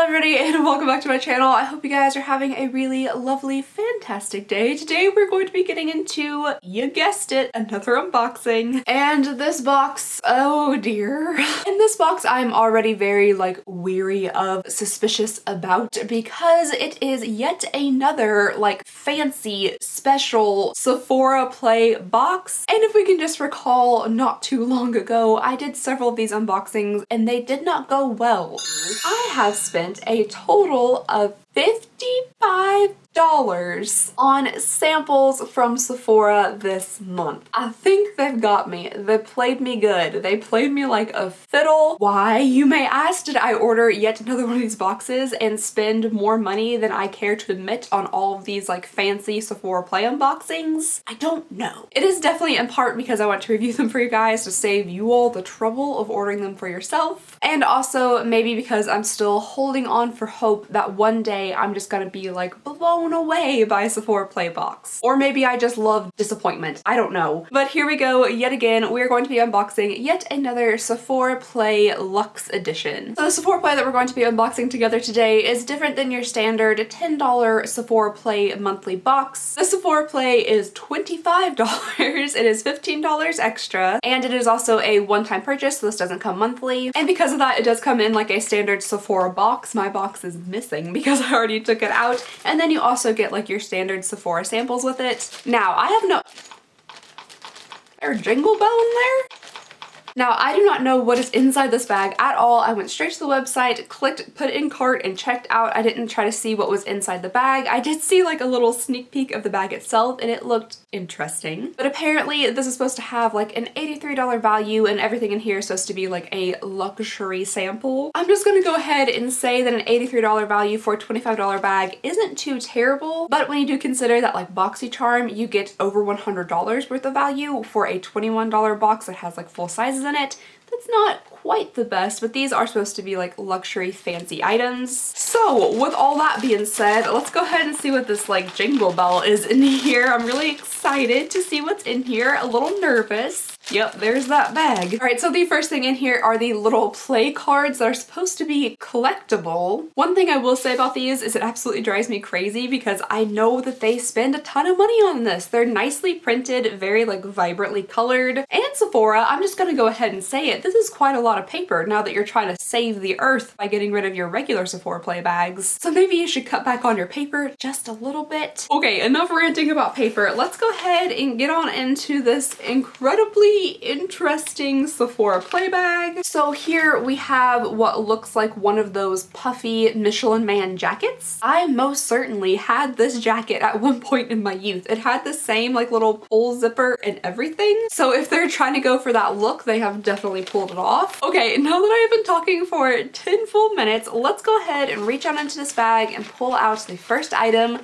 everybody and welcome back to my channel. I hope you guys are having a really lovely, fantastic day. Today we're going to be getting into, you guessed it, another unboxing. And this box, oh dear. In this box I'm already very weary of, suspicious about, because it is yet another fancy special Sephora Play box. And if we can just recall, not too long ago I did several of these unboxings and they did not go well. I have spent a total of $55 on samples from Sephora this month. I think they've got me. They played me good. They played me like a fiddle. Why, you may ask, did I order yet another one of these boxes and spend more money than I care to admit on all of these fancy Sephora Play unboxings? I don't know. It is definitely in part because I want to review them for you guys to save you all the trouble of ordering them for yourself. And also maybe because I'm still holding on for hope that one day I'm just gonna be blown away by a Sephora Play box. Or maybe I just love disappointment. I don't know. But here we go yet again. We're going to be unboxing yet another Sephora Play Luxe edition. So the Sephora Play that we're going to be unboxing together today is different than your standard $10 Sephora Play monthly box. The Sephora Play is $25. It is $15 extra, and it is also a one-time purchase, so this doesn't come monthly. And because of that, it does come in like a standard Sephora box. My box is missing because I already took it out. And then you also get your standard Sephora samples with it. Now, I have no... Is there a jingle bell in there? Now, I do not know what is inside this bag at all. I went straight to the website, clicked put in cart, and checked out. I didn't try to see what was inside the bag. I did see a little sneak peek of the bag itself, and it looked interesting. But apparently this is supposed to have an $83 value, and everything in here is supposed to be a luxury sample. I'm just gonna go ahead and say that an $83 value for a $25 bag isn't too terrible, but when you do consider that BoxyCharm, you get over $100 worth of value for a $21 box that has full sizes in it. That's not quite the best, but these are supposed to be luxury fancy items. So with all that being said, let's go ahead and see what this jingle bell is in here. I'm really excited to see what's in here, a little nervous. Yep, there's that bag. All right, so the first thing in here are the little play cards that are supposed to be collectible. One thing I will say about these is it absolutely drives me crazy because I know that they spend a ton of money on this. They're nicely printed, very vibrantly colored. And Sephora, I'm just gonna go ahead and say it, this is quite a lot of paper now that you're trying to save the earth by getting rid of your regular Sephora Play bags. So maybe you should cut back on your paper just a little bit. Okay, enough ranting about paper. Let's go ahead and get on into this incredibly interesting Sephora Play bag. So here we have what looks like one of those puffy Michelin Man jackets. I most certainly had this jacket at one point in my youth. It had the same little pull zipper and everything. So if they're trying to go for that look, they have definitely pulled it off. Okay, now that I've been talking for 10 full minutes, let's go ahead and reach out into this bag and pull out the first item.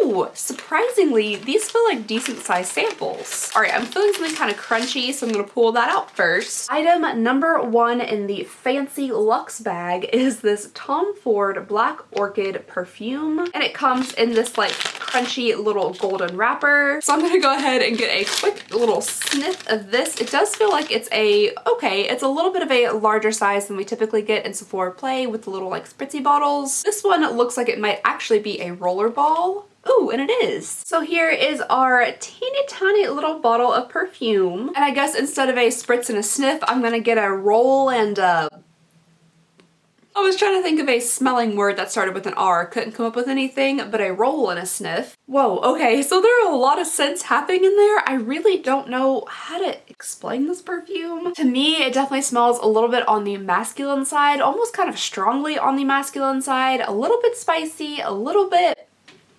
Ooh, surprisingly, these feel like decent sized samples. All right, I'm feeling something kind of crunchy, so I'm gonna pull that out first. Item number one in the fancy luxe bag is this Tom Ford Black Orchid perfume, and it comes in this crunchy little golden wrapper. So I'm gonna go ahead and get a quick little sniff of this. It does feel like it's it's a little bit of a larger size than we typically get in Sephora Play with the little spritzy bottles. This one looks like it might actually be a roller ball. Ooh, and it is. So here is our teeny tiny little bottle of perfume. And I guess instead of a spritz and a sniff, I'm gonna get a roll and I was trying to think of a smelling word that started with an R. Couldn't come up with anything, but a roll and a sniff. Whoa, okay, so there are a lot of scents happening in there. I really don't know how to explain this perfume. To me, it definitely smells a little bit on the masculine side, almost kind of strongly on the masculine side, a little bit spicy, a little bit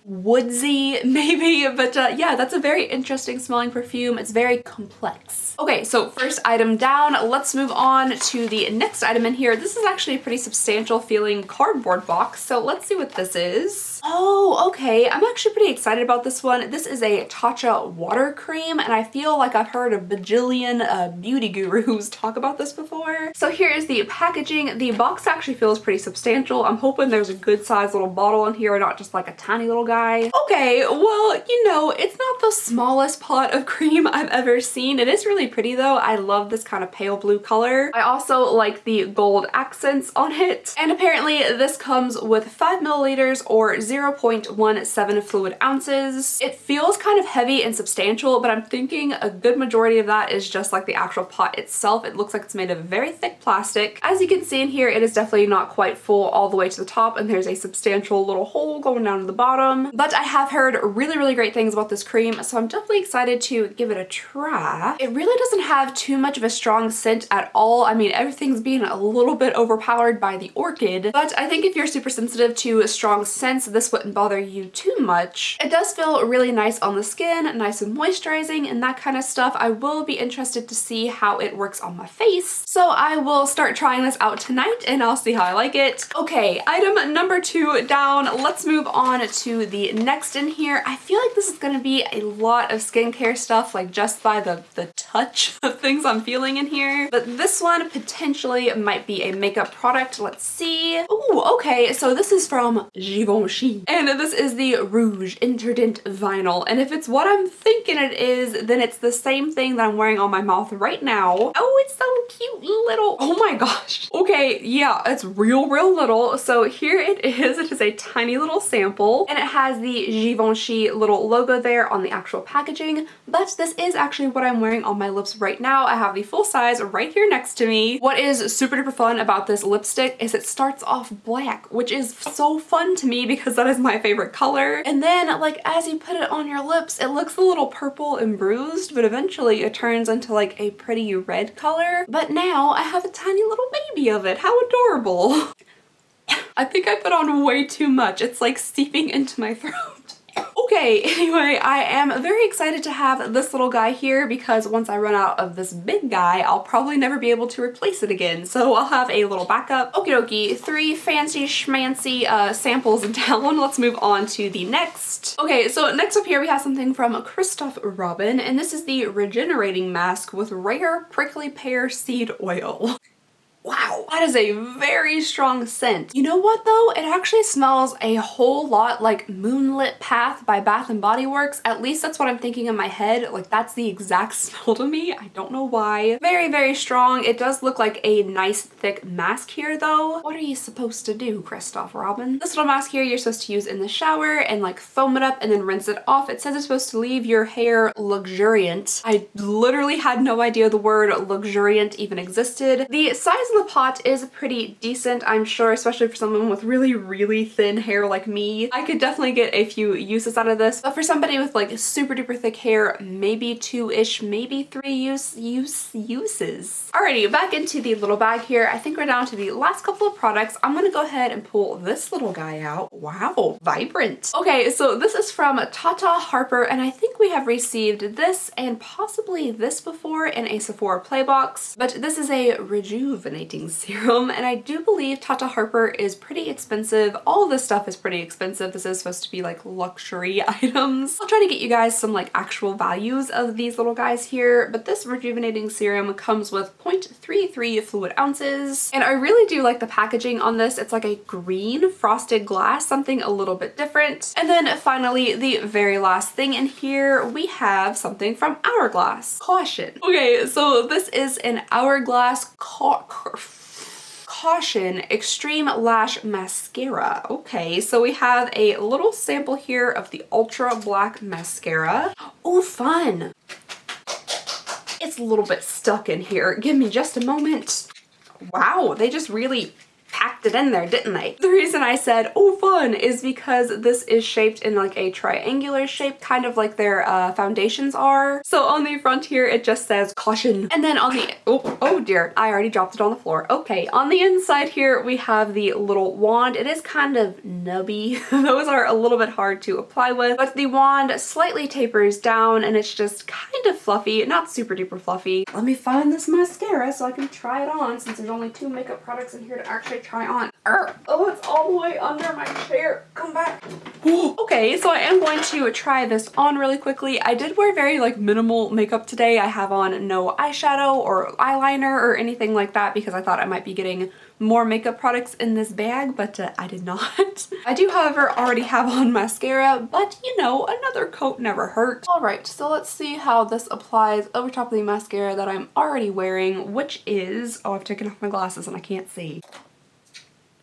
woodsy maybe, but yeah, that's a very interesting smelling perfume. It's very complex. Okay, so first item down, let's move on to the next item in here. This is actually a pretty substantial feeling cardboard box, so let's see what this is. Oh, okay. I'm actually pretty excited about this one. This is a Tatcha water cream, and I feel like I've heard a bajillion beauty gurus talk about this before. So here is the packaging. The box actually feels pretty substantial. I'm hoping there's a good sized little bottle in here, not just like a tiny little guy. Okay, well, you know, it's not the smallest pot of cream I've ever seen. It is really pretty though. I love this kind of pale blue color. I also like the gold accents on it. And apparently this comes with 5 milliliters or 0.17 fluid ounces. It feels kind of heavy and substantial, but I'm thinking a good majority of that is just like the actual pot itself. It looks like it's made of very thick plastic. As you can see in here, it is definitely not quite full all the way to the top, and there's a substantial little hole going down to the bottom. But I have heard really great things about this cream, so I'm definitely excited to give it a try. It really doesn't have too much of a strong scent at all. I mean, everything's being a little bit overpowered by the orchid, but I think if you're super sensitive to strong scents, this wouldn't bother you too much. It does feel really nice on the skin, nice and moisturizing and that kind of stuff. I will be interested to see how it works on my face, so I will start trying this out tonight and I'll see how I like it. Okay, item number 2 down. Let's move on to the next in here. I feel like this is going to be a lot of skincare stuff, like just by the touch of things I'm feeling in here, but this one potentially might be a makeup product. Let's see. Ooh, okay, so this is from Givenchy, and this is the Rouge Interdent Vinyl, and if it's what I'm thinking it is, then it's the same thing that I'm wearing on my mouth right now. Oh, it's so cute little, oh my gosh. Okay, yeah, it's real little. So here it is. It is a tiny little sample, and it has the Givenchy little logo there on the actual packaging, but this is actually what I'm wearing on my lips right now. I have the full size right here next to me. What is super duper fun about this lipstick is it starts off black, which is so fun to me because that is my favorite color. And then like as you put it on your lips, it looks a little purple and bruised, but eventually it turns into like a pretty red color. But now I have a tiny little baby of it. How adorable. I think I put on way too much. It's like seeping into my throat. Okay, anyway, I am very excited to have this little guy here because once I run out of this big guy, I'll probably never be able to replace it again. So I'll have a little backup. Okie dokie, 3 fancy schmancy samples down. Let's move on to the next. Okay, so next up here we have something from Christoph Robin, and this is the Regenerating Mask with Rare Prickly Pear Seed Oil. Wow, that is a very strong scent. You know what though? It actually smells a whole lot like Moonlit Path by Bath & Body Works. At least that's what I'm thinking in my head. Like that's the exact smell to me. I don't know why. Very strong. It does look like a nice thick mask here though. What are you supposed to do, Christoph Robin? This little mask here you're supposed to use in the shower and like foam it up and then rinse it off. It says it's supposed to leave your hair luxuriant. I literally had no idea the word luxuriant even existed. The size of the pot is pretty decent, I'm sure, especially for someone with really thin hair like me. I could definitely get a few uses out of this, but for somebody with like super duper thick hair, maybe 2-ish, maybe 3 uses. Alrighty, back into the little bag here. I think we're down to the last couple of products. I'm gonna go ahead and pull this little guy out. Wow, vibrant. Okay, so this is from Tata Harper, and I think we have received this and possibly this before in a Sephora play box, but this is a rejuvenating serum, and I do believe Tata Harper is pretty expensive. All of this stuff is pretty expensive. This is supposed to be like luxury items. I'll try to get you guys some like actual values of these little guys here, but this rejuvenating serum comes with 0.33 fluid ounces, and I really do like the packaging on this. It's like a green frosted glass, something a little bit different. And then finally, the very last thing in here, we have something from Hourglass. Caution. Okay, so this is an Hourglass Caution Extreme Lash Mascara. Okay, so we have a little sample here of the Ultra Black Mascara. Oh, fun. It's a little bit stuck in here. Give me just a moment. Wow, they just really packed it in there, didn't they? The reason I said, oh fun, is because this is shaped in like a triangular shape, kind of like their foundations are. So on the front here, it just says caution. And then on the, oh dear, I already dropped it on the floor. Okay, on the inside here, we have the little wand. It is kind of nubby. Those are a little bit hard to apply with, but the wand slightly tapers down and it's just kind of fluffy, not super duper fluffy. Let me find this mascara so I can try it on, since there's only 2 makeup products in here to actually actually try on. Oh, it's all the way under my chair. Come back. Okay, so I am going to try this on really quickly. I did wear very like minimal makeup today. I have on no eyeshadow or eyeliner or anything like that because I thought I might be getting more makeup products in this bag, but I did not. I do, however, already have on mascara, but you know, another coat never hurt. All right, so let's see how this applies over top of the mascara that I'm already wearing, which is, oh, I've taken off my glasses and I can't see.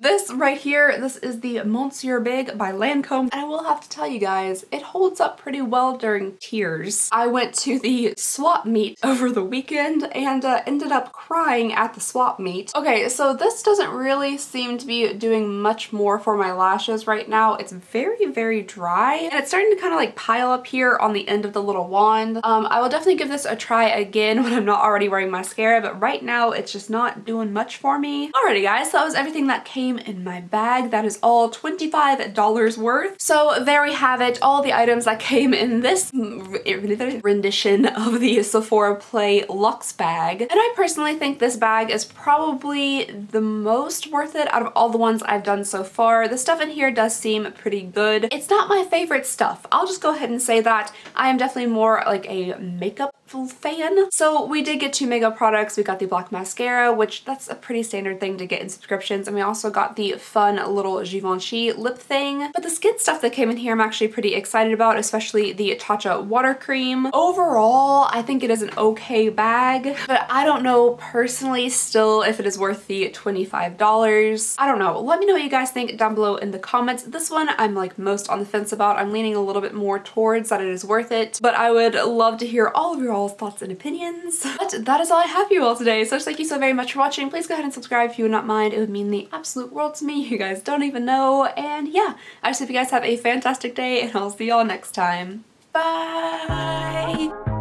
This right here, this is the Monsieur Big by Lancome, and I will have to tell you guys, it holds up pretty well during tears. I went to the swap meet over the weekend and ended up crying at the swap meet. Okay, so this doesn't really seem to be doing much more for my lashes right now. It's very, very dry, and it's starting to kind of like pile up here on the end of the little wand. I will definitely give this a try again when I'm not already wearing mascara, but right now it's just not doing much for me. Alrighty guys, so that was everything that came in my bag. That is all $25 worth. So there we have it, all the items that came in this rendition of the Sephora Play Luxe bag. And I personally think this bag is probably the most worth it out of all the ones I've done so far. The stuff in here does seem pretty good. It's not my favorite stuff. I'll just go ahead and say that. I am definitely more like a makeup fan. So we did get 2 makeup products. We got the black mascara, which that's a pretty standard thing to get in subscriptions, and we also got the fun little Givenchy lip thing. But the skin stuff that came in here I'm actually pretty excited about, especially the Tatcha water cream. Overall, I think it is an okay bag, but I don't know personally still if it is worth the $25. I don't know. Let me know what you guys think down below in the comments. This one I'm like most on the fence about. I'm leaning a little bit more towards that it is worth it, but I would love to hear all of your all's thoughts and opinions. But that is all I have for you all today. So just thank you so very much for watching. Please go ahead and subscribe if you would not mind. It would mean the absolute world to me. You guys don't even know. And yeah, I just hope you guys have a fantastic day, and I'll see y'all next time. Bye!